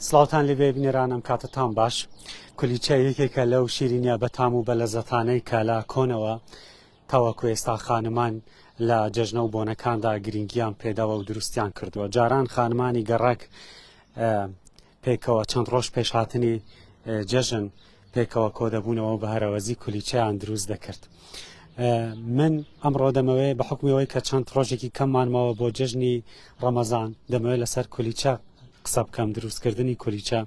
سڵاوتان لێبێ بینێرانم کاتتان باش کولیچە یەکێکە لەو شیرینیە بەتام و بە لەزەتانەی کە لە کۆنەوە تاوەکو ئێستا خانمان لە جەژنە و بۆنەکاندا گرنگیان پێداوە و دروستیان کردووە. جاران خانمانی گەڕک پێکەوە چەند ڕۆژ پێشهاتنی جەژن پێکەوە کۆدەبوونەوە بە هەرەوەزی کولیچەیان دروست دەکرد. من ئەمڕۆ دەمەوێت بە حکمیەوەی کە چەند ڕۆژێکی کەممانمەوە بۆ جەژنی ڕەمەزان دەمەوێت لەسەر کولیچە قسە بکەم، دروستکردنی کولیچە.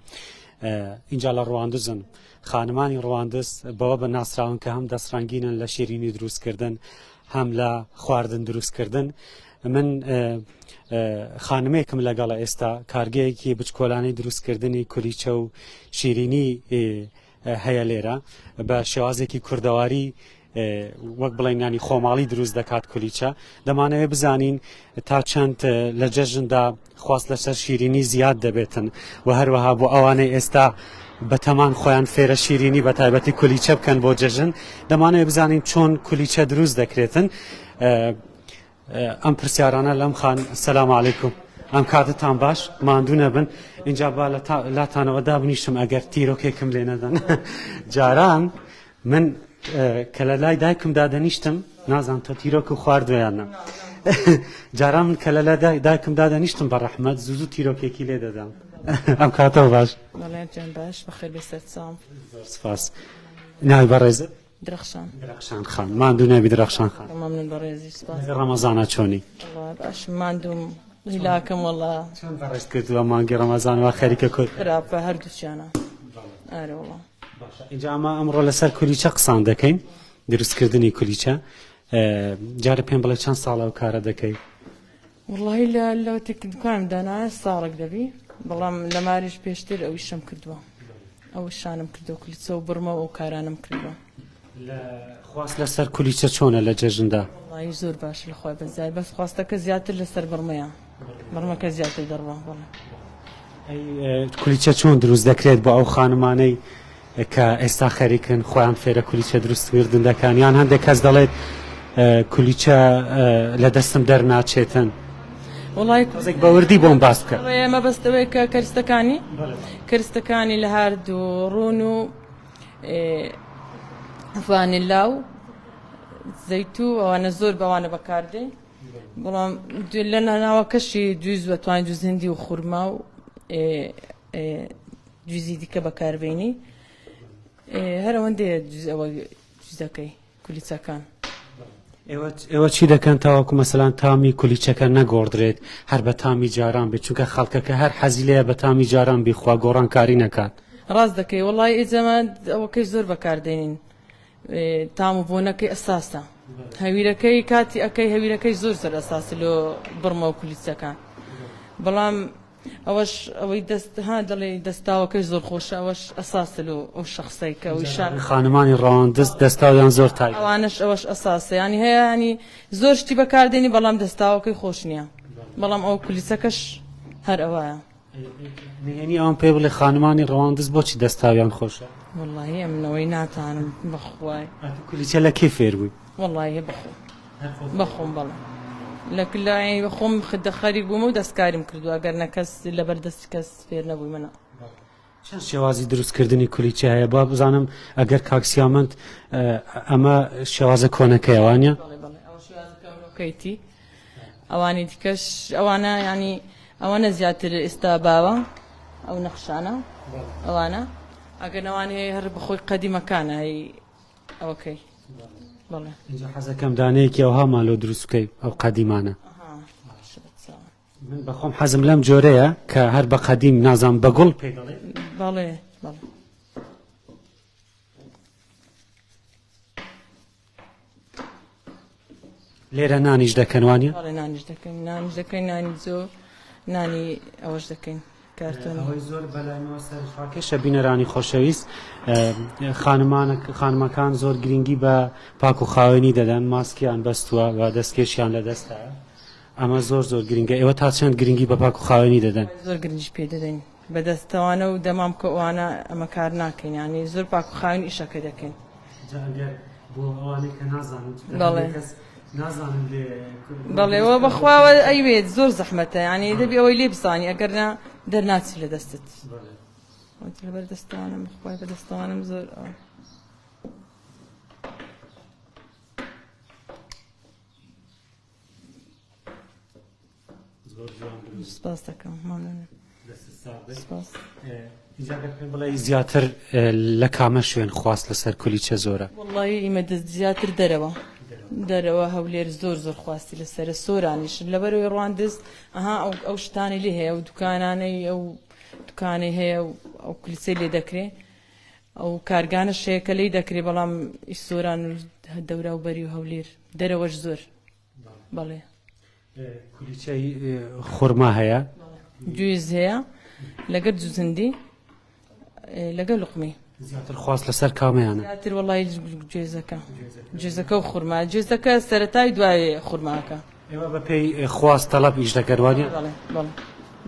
اینجا لە ڕواندزن خانمانی ڕواندز بەوە بە ناسراون کە هەم دەستڕنگینن لە شیرینی دروستکردن هەم لە خواردن دروستکردن. من خانمێکم لەگەڵە ئێستا کارگەیەکی بچکۆلانەی دروستکردنی کولیچە و شیرینی هەیە لێرە بە شێوازێکی کوردەواری وەک بڵێنانی خۆماڵی دروست دەکات کولیچە. دەمانەوێت بزانین تا چەند لە جەژندا خواست لەسەر شیرینی زیاد دەبێتن و هەروەها بۆ ئەوانەی ئێستا بەتەمان خۆیان فێرە شیرینی بە تایبەتی کولیچە بکەن بۆ جەژن دەمانەوێت بزانین چۆن کولیچە دروست دەکرێتن. ئەم پرسیارانە لەم خان سەلام عەلەیکوم، ئەم کاتتان باش ماندوو نەبن اینجا با لاتانەوە دابنیشم ئەگەر تیرۆکێکم لێ نەدەن. جاران من کە لە لای دایکم دادەنیشتم نازانم تۆ تیرۆک و خواردویانە جاران من کە لە لای دایکم دادەنیشتم بە ڕەحمەت زوو تیرۆکێکی لێ دەدەم. ئەم کاتەوە باش باش بەخێر بێسەر چام سپاس. ناوی بەڕێزت؟ درەخشان. درەخشان خان. ماندوو نەبی درەخشان خان. مەمنون بەڕێزی سپاس. ڕەمەزانە چۆنی؟ باش ماندووم هیلاکەم وەڵا چۆن بەڕێز کردووە مانگی ڕەمەزانەوە خەریکە کورد؟ خراپە هەردووچیانە. ئارە وەڵا. اینجا ئەمە ئەمڕۆ لەسەر کولیچە قسان دەکەین، دروستکردنی کولیچە. جارە پێم بڵێ چەند ساڵە و کارە دەکەی؟ وڵی لەو دوکانم دانایە ساڵێک دەبی، بەڵام لە ماریش پێشتر ئەویشم کردووە، ئەو شانم کردو کولیچە و بڕمە و کارانم کردووە. خواست لەسەر کولیچە چۆنە لە جەژندا؟ وڵی زۆر باش لەخوای بەزای بەس خواستەکە زیاتر لەسەر بڕمەیە، بڕمەکە زیاتر دەڕوە. بەڵێ کولیچە چۆن دروست دەکرێت بۆ ئەو خانمانەی کە ئێستا خەریکن خۆیان فێرە کولیچە دروستکردن دەکەن یان هەندێک کەس دەڵێت کولیچە لە دەستم دەرناچێتن؟ وڵی کۆزێک بەوردی بۆم باس بکە. ئێمە بەستەوەی کە کەرستەکانی لە هەردوو ڕوون و ڤانیلا و زەیتوو ئەوانە زۆر بەوانە بەکاردێن، بەڵام لە ناوەکەشی جوز بەتوانین جوز هندی و خورما و جوزی دیکە بەکاربێنی هەر ئەوەندەیە ئەوە جوزەکەی کولیچەکان. ئێوە چی دەکەن تاوەکو مەسەلان تامی کولیچەکە نەگۆڕدرێت هەر بە تامی جاران بێت چونکە خەڵکەکە هەر حەزی لێیە بە تامی جاران بیخوا گۆڕانکاری نەکات؟ ڕاست دەکەی وڵی ئێجەمە ئەوەکەی زۆر بەکاردێنین، تام و بۆنەکەی ئەساسە، هەویرەکەی کاتی ئەەکەی هەویرەکەی زۆر سەر ئەساسی لۆ بڕمە و کولیچەکان، بەڵام ئەوەش ئەوەی دەستها دەڵێ دەستاوەکەی زۆر خۆشە، ئەوەش ئەساسە لۆ ئەو شخصەی کە ئەوی شان خانمانی ڕەواندز دەستاویان زۆر تای ئەوانش ئەوەش ئەساسە، ینی هەیە ینی زۆر شتی بەکاردێنی بەڵام دەستاوەکەی خۆش نییە، بەڵام ئەو کولیچەکەش هەر ئەوەیە. نهێنی ئەوان پێ بڵێ خانمانی ڕەواندز بۆچی دەستاویان خۆشە؟ وڵی ئەمنەوەی ناتانم بەخوای. کولیچە لە کێ فێر بووی؟ وڵی بەخۆم بەڵێ لەکلای خۆم خەریک بووم و دەستکاریم کردو ئەگەر نەکەس لەبەردەستی کەس فێر نەبووی منە. چەند شێوازی دروستکردنی کولیچە هەیە با بزانم ئەگەر کاکسیامەند ئەمە شێوازە کۆنەکەیوانە؟ کەیتی ئەوانی دیکەش ئەوانە ینی ئەوانە زیاتر ئێستا باوە ئەو نەخشانە ئەوانە ئەگەر ئەوانەیە هەر بەخۆی قەدیمەکانە هەی ئەوەکەی. بەڵێ اینجا حەزەکەم دانەیەکی ئەوها مالۆ دروست بکەی ئەو قەدیمانە. من بەخۆم حەزم لەم جۆرەیە کە هەر بە قەدیم نازان بە گوڵ پێ دەڵێ. بەڵێ لێرە نانیش دەکەن وانە؟ بەڵێ نانیش دەکەین نانی جۆ نانی ئەوەش دەکەین ئەوەی زۆر بەلایەوە سەرفاکێشە بینەرانی خۆشەویست خانمەکان زۆر گرنگی بە پاک و خاوێنی دەدەن، ماسکیان بەستووە و دەستکێشیان لە دەستە، ئەمە زۆر گرنگە. ئێوە تا چەند گرنگی بە پاک و خاوێنی دەدەن؟ زۆر گرنگیش پێ دەدەین بەدەستەوانە و دەمام کە ئەوانە ئەمە کار ناکەین، ینی زۆر پاک و خاوێنی ئیشەکە دەکەین. بۆ ئەوانەی کە نازانن بەڵێەوە بەخواوە ئەیوێت زۆر زەحمەتە، ینی دەبی ئەوەی لێ بزانی ئەگەرنا دەرناچی لە دەستت لەبەر دەستەوانم خخوای بە دەستەوانم زۆر سپاس دەکەم مامنونم سپاس بڵێ زیاتر لە کامە شوێن خواست لەسەر کولیچە زۆرە وڵی ئیمە دەست زیاتر دەرەوە هەولێر زۆر خواستی لەسرە سۆرانیش لەبەرەوەی ڕواندز ئەها ئەو شتانی لێ هەیە و دوکانانەی ئەو دوکانی هەیە ئەو کلیسەی لێ دەکرێ ئەو کارگانە شەیەکە لی دەکرێت بەڵام ئیسۆران دەورا و بەری و هەولێر دەرەوەش زۆر بەڵێ کولیچەی خورما هەیە گوێز هەیە لەگەر جوزندی لەگەر لوقمی زیاتر خواست لەسەر کامەیانە زیاتر وەڵی گوێزەکە و خورما گوێزەکە سەرەتای دوای خورماکە ئێوە بە پێی خواست تەڵەب ئیش دەکەروانی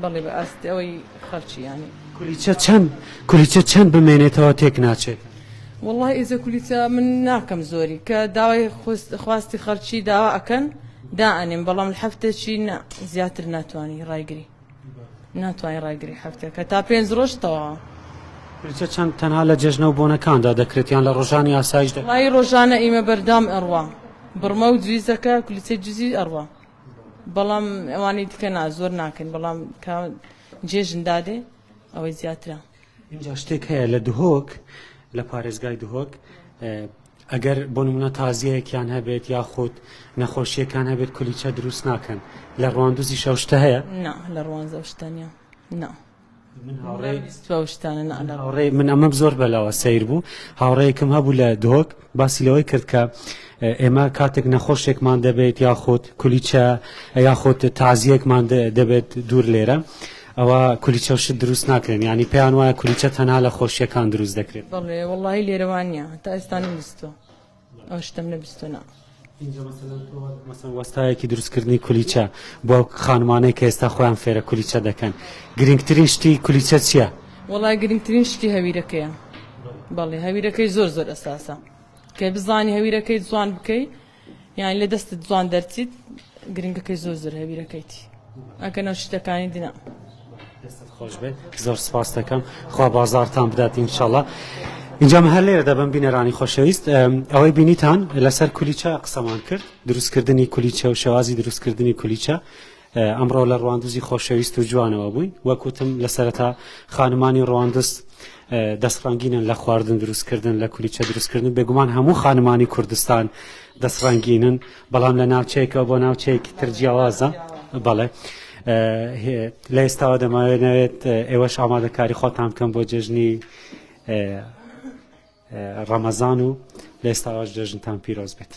بەڵێ بە ئاستی ئەوەی خەڵکی ینی کولیچە چەند بمێنێتەوە تێک ناچێت والله ئێزە کولیچە من ناکەم زۆری کە داوای خواستی خەڵکی داوا ئەکەن دائنێم بەڵام هەفتێکی زیاتر ناتوانانی ڕایگری هەفتێک کە تا 5 ڕۆژتەوە کولیچە چەند تەنها لە جەژنە و بۆنەکاندا دەکرێتیان لە ڕۆژانی ئاسایش وڵی ڕۆژانە ئێمە بەردام ئەڕوا بڕمە و جویزەکە کولیچەی جوزی ئەڕوا بەڵام ئەوانی دیکە زۆر ناکەن بەڵام جێژن دادێ ئەوەی زیاترە اینجا شتێک هەیە لە دهۆک لە پارێزگای دهۆک ئەگەر بۆ نمونە تازیەیەکیان هەبێت یاخود نەخۆشیەکان هەبێت کولیچە دروست ناکەن لە ڕواندوزی شەو شتە هەیە لە ڕوانزە شتانە من ئەمەم زۆر بەلاوە سیر بوو هاوڕێیەکم هەبوو لە دهۆک باسی لەوەی کرد کە ئێمە کاتێک نەخۆشێکمان دەبێت یاخود کولیچە یاخود تازیەکمان دەبێت دوور لێرە ئەوە کولیچە و شت دروست ناکرێن ینی پێیان وایە کولیچە تەنها لە خۆشیەکان دروست دەکرێت بەڵێ وەڵی لێرەوانە تا ئێستانی بیستۆ ئەو شتم لە بیستۆنا وەستایەکی دروستکردنی کولیچە بۆ خانمانەی کە ئێستا خۆیان فێرە کولیچە دەکەن گرنگترین شتی کولیچە چییە؟ وڵای گرنگترین شتی هەویرەکەیە بەڵێ هەویرەکەی زۆر ئەساسە کە بزانی هەویرەکەی جوان بکەیت یان لە دەستت جوان دەرچیت گرنگەکەی زۆر هەویرەکەیتی ئەکەنەوە شتەکانی دینا خۆش بێت زۆر سپاس دەکەم خوا بازارتان بدات ئینشاڵڵا اینجا هەر لێرە دەبم بینەرانی خۆشەویست ئەوەی بینیتان لەسەر کولیچە قسەمان کرد دروستکردنی کولیچە و شێوازی دروستکردنی کولیچە ئەمڕۆ لە ڕواندوزی خۆشەویست و جوانەوە بووین وەکوتم لە سەرەتا خانمانی ڕواندز دەستڕانگینن لە خواردن دروستکردن لە کولیچە دروستکردن بێگومان هەموو خانمانی کوردستان دەستڕانگینن بەڵام لە ناوچەیەکەوە بۆ ناوچەیەکی تر جیاوازە بەڵێ لە ئێستاوە دەماوێت ئێوەش ئامادەکاری خۆتان بکەن بۆ جەژنی ڕەمەزان و لە ئێستاواش جەژنتان پیرۆز بێت